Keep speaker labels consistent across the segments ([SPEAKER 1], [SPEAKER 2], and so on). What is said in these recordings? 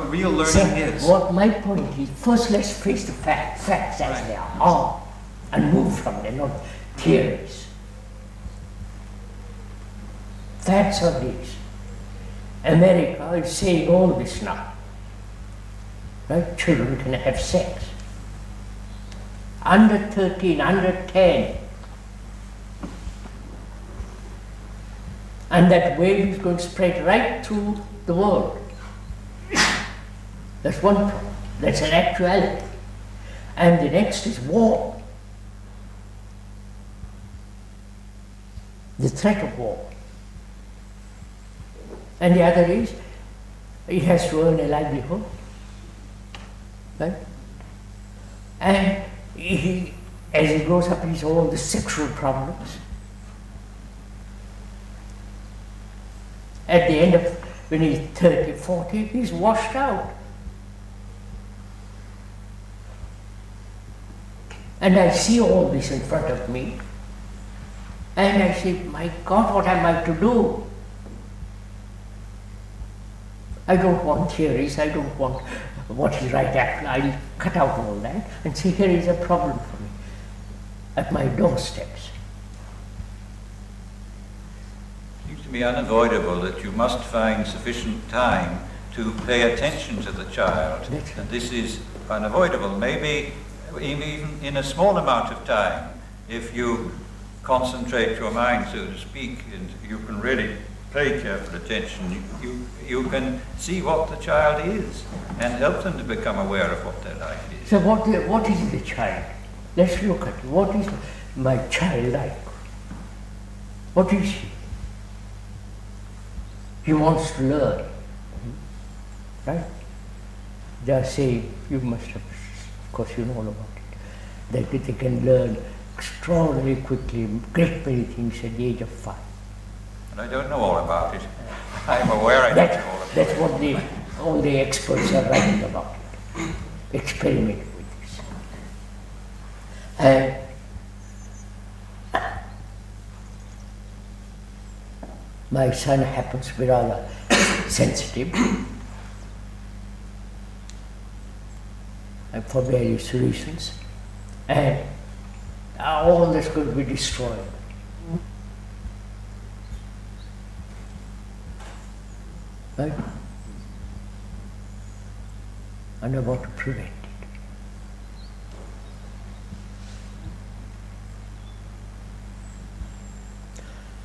[SPEAKER 1] real learning
[SPEAKER 2] So
[SPEAKER 1] is.
[SPEAKER 2] what my point is, first let's face the facts as they are, and move from there, not theories. Facts are these. America is saying all this now. Right? Children can have sex. Under 13, under 10. And that wave is going to spread right through the world. That's one problem. That's an actuality. And the next is war. The threat of war. And the other is, he has to earn a livelihood. Right? And he, as he grows up, he's all the sexual problems. At the end of, when he's 30, 40, he's washed out. And I see all this in front of me. And I say, my God, what am I to do? I don't want theories, I don't want what is right after. I'll cut out all that and say, here is a problem for me at my doorsteps.
[SPEAKER 3] It seems to be unavoidable that you must find sufficient time to pay attention to the child. And this is unavoidable. Maybe even in a small amount of time, if you concentrate your mind, so to speak, and you can really pay careful attention, you can see what the child is and help them to become aware of what their life is.
[SPEAKER 2] So what is the child? Let's look at it. What is my child like? What is he? He wants to learn, right? They are saying, you must have, of course you know all about it, that they can learn extraordinarily quickly, great many things at the age of 5.
[SPEAKER 3] And I don't know all about it. I'm aware I don't know all about it.
[SPEAKER 2] That's what all the experts are writing about it. Experiment with this. And my son happens to be rather sensitive, and for various reasons, and all that's going to be destroyed. Right? And I want to prevent it.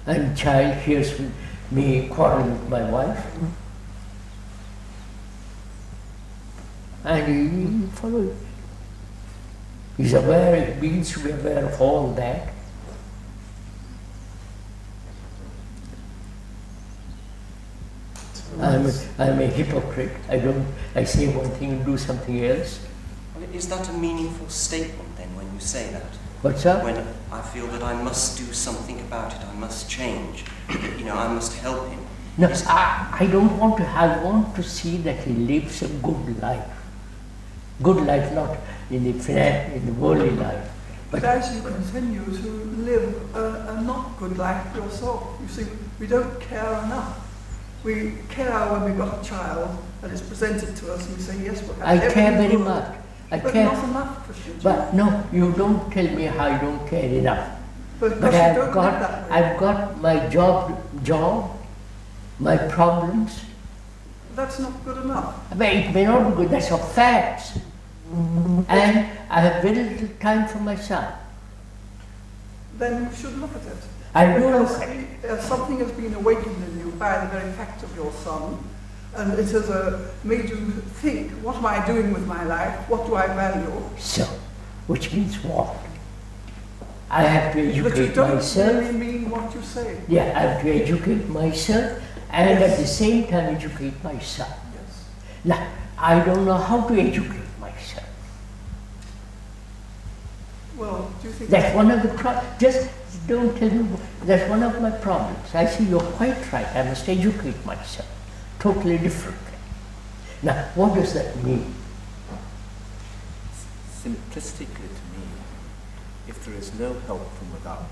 [SPEAKER 2] And child hears me quarrel with my wife, and he follows. He's aware, he begins to be aware of all that. I'm a hypocrite. I say one thing and do something else.
[SPEAKER 4] Well, is that a meaningful statement then when you say that?
[SPEAKER 2] What's that?
[SPEAKER 4] When I feel that I must do something about it, I must change, I must help him.
[SPEAKER 2] No, I don't want to. I want to see that he lives a good life. Good life, not in the worldly life.
[SPEAKER 5] But as you continue to live a not good life yourself, you see, we don't care enough. We care when we've got a child and it's presented to us and we say, yes, we'll have
[SPEAKER 2] I care very much.
[SPEAKER 5] But not enough, Christian.
[SPEAKER 2] But no, you don't tell me how you don't care enough.
[SPEAKER 5] But
[SPEAKER 2] I've got my job, my problems.
[SPEAKER 5] That's not good enough.
[SPEAKER 2] But it may not be good, that's a fact. And I have very little time for my son.
[SPEAKER 5] Then you should look at it.
[SPEAKER 2] I do look at it.
[SPEAKER 5] Something has been awakened in you by the very fact of your son, and it has made you think, what am I doing with my life? What do I value?
[SPEAKER 2] So, which means what? I have to educate myself.
[SPEAKER 5] But you don't really mean what you say.
[SPEAKER 2] Yeah, I have to educate myself and at the same time educate my son.
[SPEAKER 5] Yes.
[SPEAKER 2] Now, I don't know how to educate myself.
[SPEAKER 5] Well, do you think
[SPEAKER 2] that's one of the problems? Just don't tell me. That's one of my problems. I see you're quite right. I must educate myself totally differently. Now, what does that mean?
[SPEAKER 6] Simplistically to me, if there is no help from without,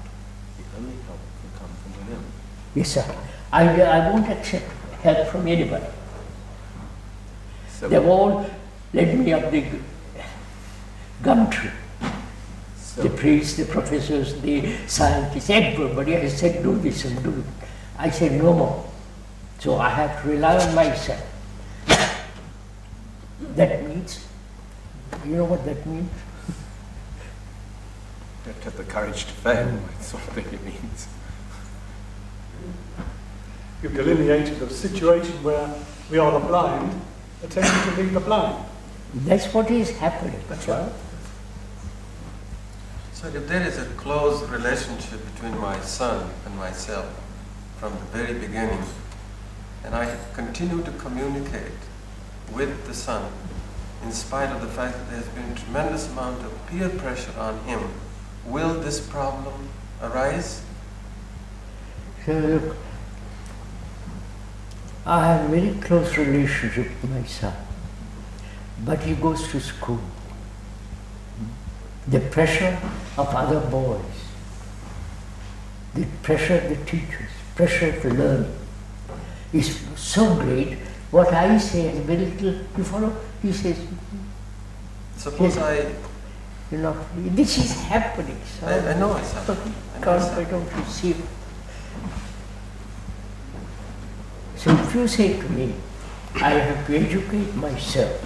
[SPEAKER 6] the only help can come from within.
[SPEAKER 2] Yes, sir. I won't accept help from anybody.
[SPEAKER 6] So,
[SPEAKER 2] They've all led me up the gum tree.
[SPEAKER 6] so
[SPEAKER 2] The priests, the professors, the scientists, everybody has said do this and do it. I said no more. So I have to rely on myself. That means, you know what that means?
[SPEAKER 6] you have to have the courage to fail. That's what I think it means.
[SPEAKER 1] You've delineated a situation where we are the blind, attempting to lead the blind.
[SPEAKER 2] That's what is happening.
[SPEAKER 1] That's right.
[SPEAKER 7] So if there is a close relationship between my son and myself from the very beginning, and I continue to communicate with the son, in spite of the fact that there's been a tremendous amount of peer pressure on him, will this problem arise?
[SPEAKER 2] So look, I have a very close relationship with my son, but he goes to school. The pressure of other boys, the pressure of the teachers, pressure of the learning is so great. What I say is very little, you follow? He says,
[SPEAKER 7] Suppose
[SPEAKER 2] you know, this is happening. So
[SPEAKER 7] I know it's happening.
[SPEAKER 2] I don't receive it. So if you say to me, I have to educate myself,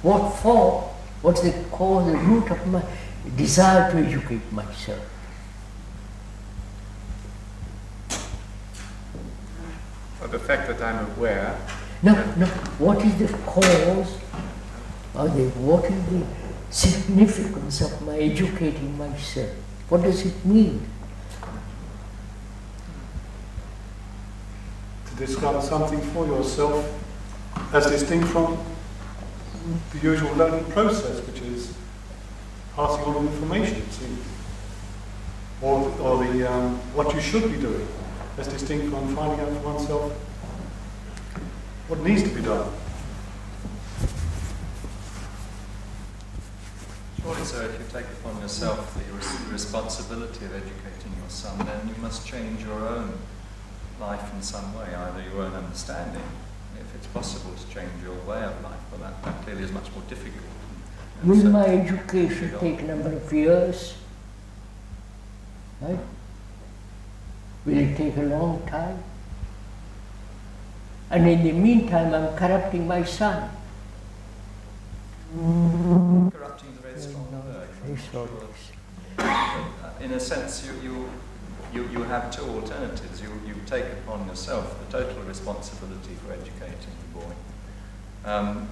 [SPEAKER 2] what for? What's the cause, the root of my desire to educate myself?
[SPEAKER 6] Or the fact that I'm aware.
[SPEAKER 2] No, what is the cause, or what is the significance of my educating myself? What does it mean?
[SPEAKER 1] To discover something for yourself as distinct from the usual learning process, which is passing on information, it seems. Or the what you should be doing, as distinct from finding out for oneself what needs to be done.
[SPEAKER 8] Surely, sir, if you take upon yourself the responsibility of educating your son, then you must change your own life in some way, either your own understanding. If it's possible to change your way of life, well, that clearly is much more difficult.
[SPEAKER 2] Will my education take a number of years? Right? Will it take a long time? And in the meantime, I'm corrupting my son.
[SPEAKER 8] Corrupting is a very strong word.
[SPEAKER 2] Very sorry.
[SPEAKER 8] In a sense, you have two alternatives. You take upon yourself the total responsibility for educating the boy,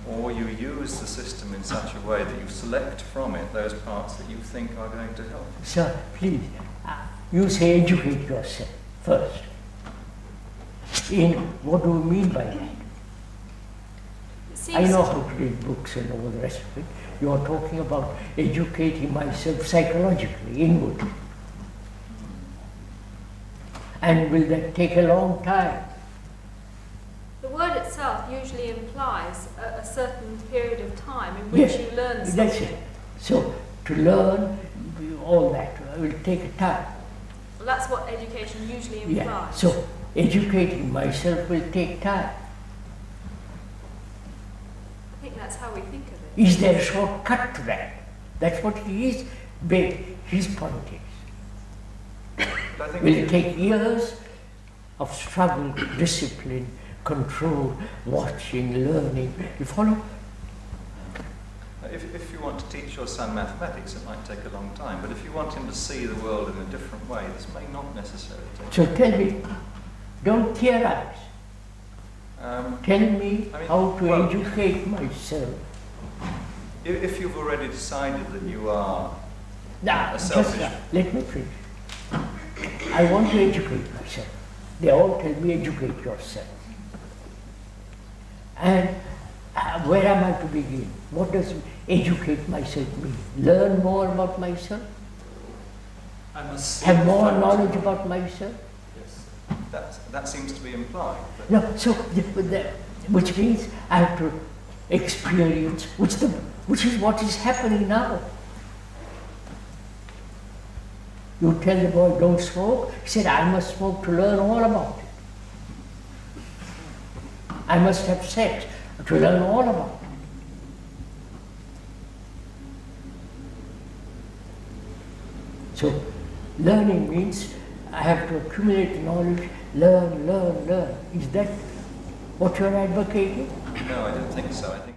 [SPEAKER 8] or you use the system in such a way that you select from it those parts that you think are going to help.
[SPEAKER 2] Sir, please, you say educate yourself first. What do you mean by that? I know how to read books and all the rest of it. You are talking about educating myself psychologically, inwardly. And will that take a long time?
[SPEAKER 9] The word itself usually implies a certain period of time in which you learn something.
[SPEAKER 2] That's it. So to learn all that will take a time.
[SPEAKER 9] Well, that's what education usually implies.
[SPEAKER 2] Yeah. So educating myself will take time.
[SPEAKER 9] I think that's how we think of it.
[SPEAKER 2] Is there a shortcut to that? That's what his point is.
[SPEAKER 8] But I think
[SPEAKER 2] Will it take years of struggle, discipline, control, watching, learning? You follow?
[SPEAKER 8] if you want to teach your son mathematics, it might take a long time. But if you want him to see the world in a different way, this may not necessarily take.
[SPEAKER 2] So tell me, don't theorize. Tell me how to educate myself.
[SPEAKER 8] If you've already decided that you are
[SPEAKER 2] Now,
[SPEAKER 8] a
[SPEAKER 2] just
[SPEAKER 8] selfish...
[SPEAKER 2] let me finish. I want to educate myself. They all tell me educate yourself. And where am I to begin? What does educate myself mean? Learn more about myself?
[SPEAKER 8] I must
[SPEAKER 2] Have more knowledge about myself?
[SPEAKER 8] Yes. That seems to be implied. But
[SPEAKER 2] No, so which means I have to experience, which is what is happening now. You tell the boy, don't smoke. He said, I must smoke to learn all about it. I must have sex to learn all about it. So, learning means I have to accumulate knowledge, learn. Is that what you're advocating?
[SPEAKER 8] No, I don't think so. I think